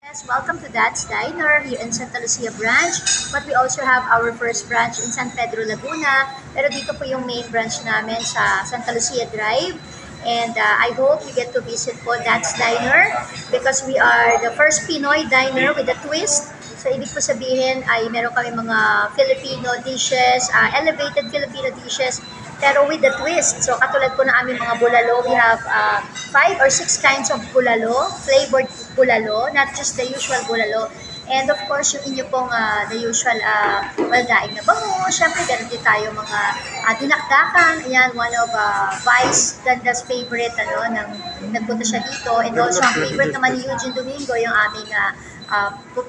Yes, welcome to Dad's Diner here in Santa Lucia branch. But we also have our first branch in San Pedro, Laguna. Pero dito po yung main branch namin sa Santa Lucia Drive. And I hope you get to visit po Dad's Diner because we are the first Pinoy diner with a twist. So, ibig po sabihin ay meron kami mga Filipino dishes, elevated Filipino dishes, pero with the twist. So, katulad po ng aming mga bulalo, we have 5 or 6 kinds of bulalo, flavored bulalo, not just the usual bulalo. And of course, yung inyo pong the usual daing na bango. Siyempre, meron din tayo mga dinakdakan. Ayan, one of Vice Ganda's favorite, nagpunta siya dito. And also, ang favorite naman ni Eugene Domingo, yung aming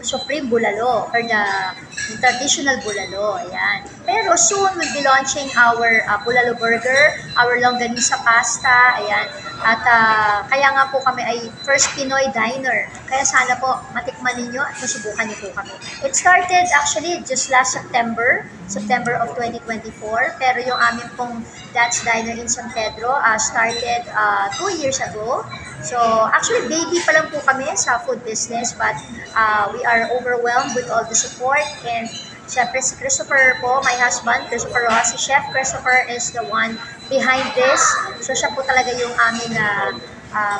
Supreme Bulalo or the traditional bulalo. Ayan. Pero soon we'll be launching our bulalo burger, our longganisa pasta. Ayan. At kaya nga po kami ay first Pinoy diner. Kaya sana po matikman ninyo at masubukan niyo po kami. It started actually just last September of 2024. Pero yung amin pong Dad's Diner in San Pedro started 2 years ago. So, actually, baby pa lang po kami sa food business, but we are overwhelmed with all the support. And syempre si Christopher po, my husband, Christopher Ross, si Chef Christopher is the one behind this. So, siya po talaga yung aming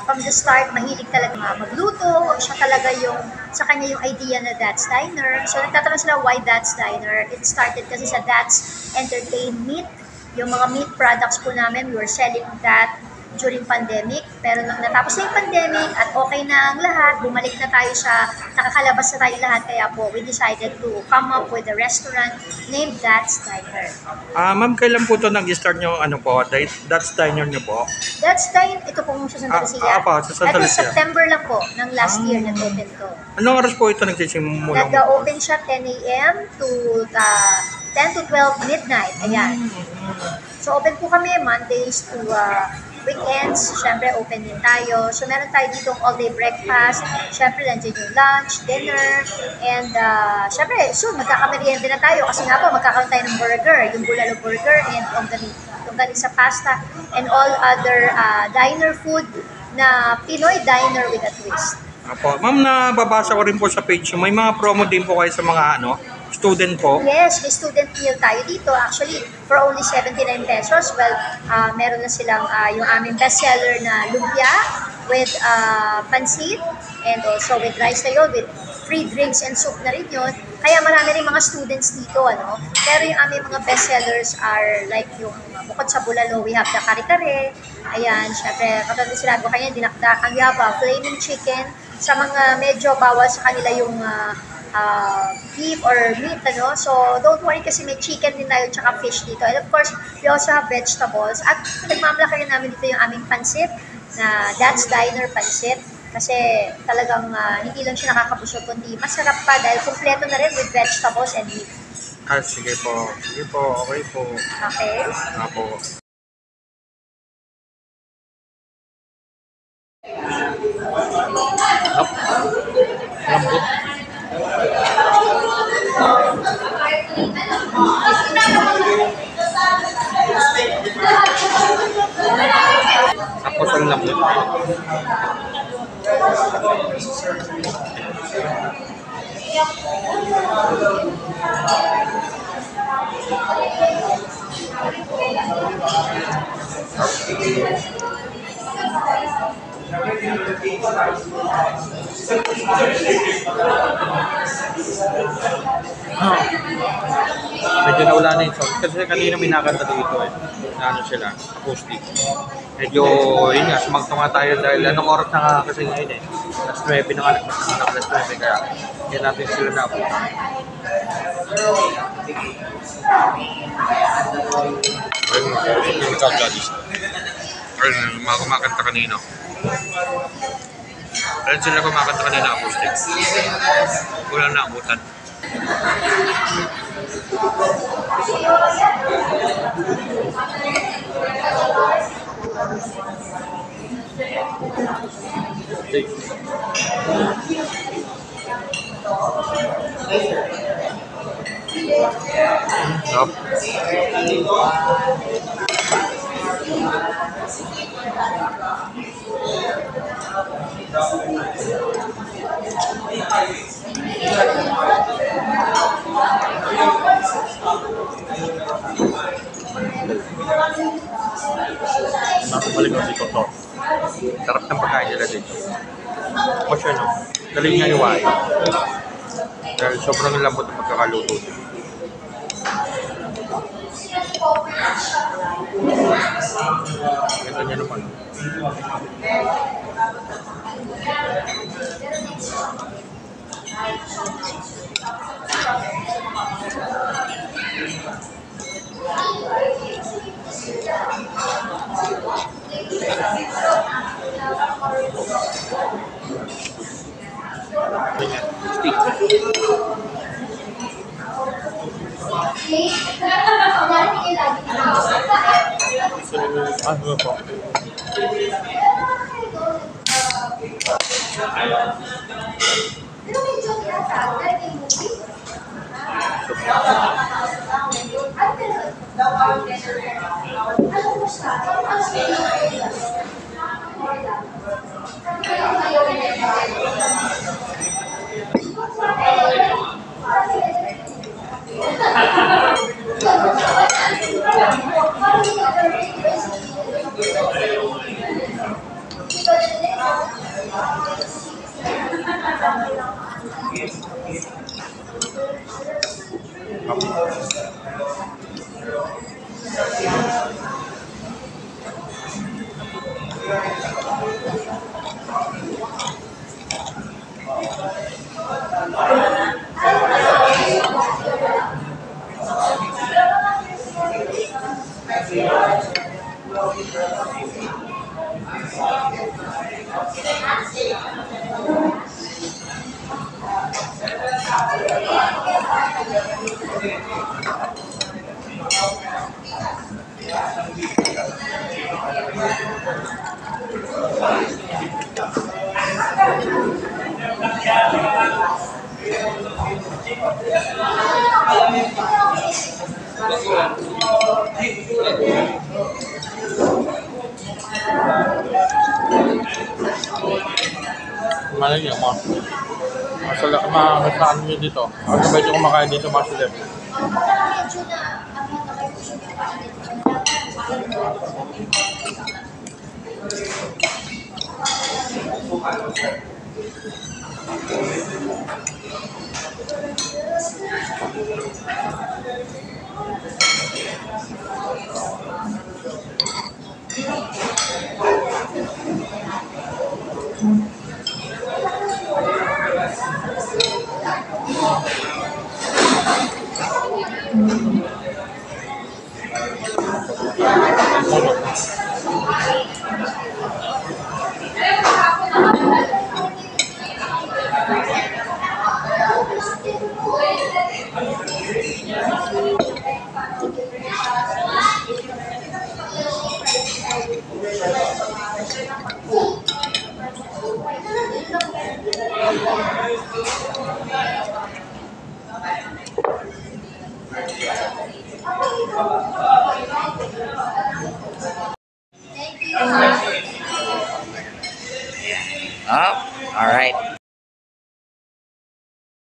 from the start, mahilig talaga magluto. Siya talaga yung, sa kanya yung idea na Dad's Diner. So, nagtatanong sila why Dad's Diner. It started kasi sa Dad's Entertain Meat. Yung mga meat products po namin, we were selling that during pandemic. Pero nung natapos na yung pandemic at okay na ang lahat, bumalik na tayo nakakalabas na tayo lahat. Kaya po, we decided to come up with a restaurant named Dad's Diner. Ma'am, kailan po ito nag-start nyo, Dad's Diner nyo po? Dad's Diner, ito po sa Santa Lucia. Sa Santa Lucia. September lang po, ng last year nag-open to. Anong oras po ito nagsisimula? Nag-open siya 10 a.m. to 10 to 12 midnight. Ayan. So, open po kami Mondays to weekends. Siyempre, open din tayo. So, meron tayo ditong all-day breakfast. Siyempre, nandiyan yung lunch, dinner, and siyempre, soon, magkakamerienda na tayo. Kasi nga po, magkakaroon tayo ng burger, yung bulalo burger, and longganisa pasta, and all other diner food na Pinoy diner with a twist. Apo. Ma'am, nababasa ko rin po sa page may mga promo din po kayo sa mga student po. Yes, may student meal tayo dito. Actually, for only 79 pesos. Well, meron na silang yung aming bestseller na lumpia with pansit and also with rice tayo, with free drinks and soup na rin yun. Kaya marami rin mga students dito, Pero yung aming mga bestsellers are like yung bukod sa bulalo, we have the kare-kare. Ayan, syempre, katulad sinabi ko kanya, dinakdakan. We have flaming chicken. Sa mga medyo bawal sa kanila yung beef or meat, So, don't worry kasi may chicken din tayo tsaka fish dito. And of course, we also have vegetables. At nagmamalaki rin namin dito yung aming pansit na Dad's Diner pansit. Kasi talagang hindi lang siya nakakabusog, kundi masarap pa dahil kumpleto na rin with vegetables and meat. Sige po. Sige po. Okay po. Okay? Apo. Lambot. Tapos ang lambot. Medyo nawala na yung sound kasi kanina may nakanta dito na sila, acoustic. Medyo yun nga, sumagtunga tayo dahil anong oras na nga kasi ngayon Alas 9 na nga, alas 9 kaya yan natin sila na po. Ayun, ikaw judges. Ayun, mga kumakanta kanina. Ayun sila kumakanta kanina acoustic. Wala na abutan. Stop. Sarap ng pagkain nila dito. O siya, no? Dali niya iwain. Dahil sobrang lambot ang pagkakaluto dito. Ganda niya naman. Ganyan. Stick. Ano po? Malay niyo, masaan nyo dito. Ang sabay nyo kumakain dito, mga silip. Oh, all right.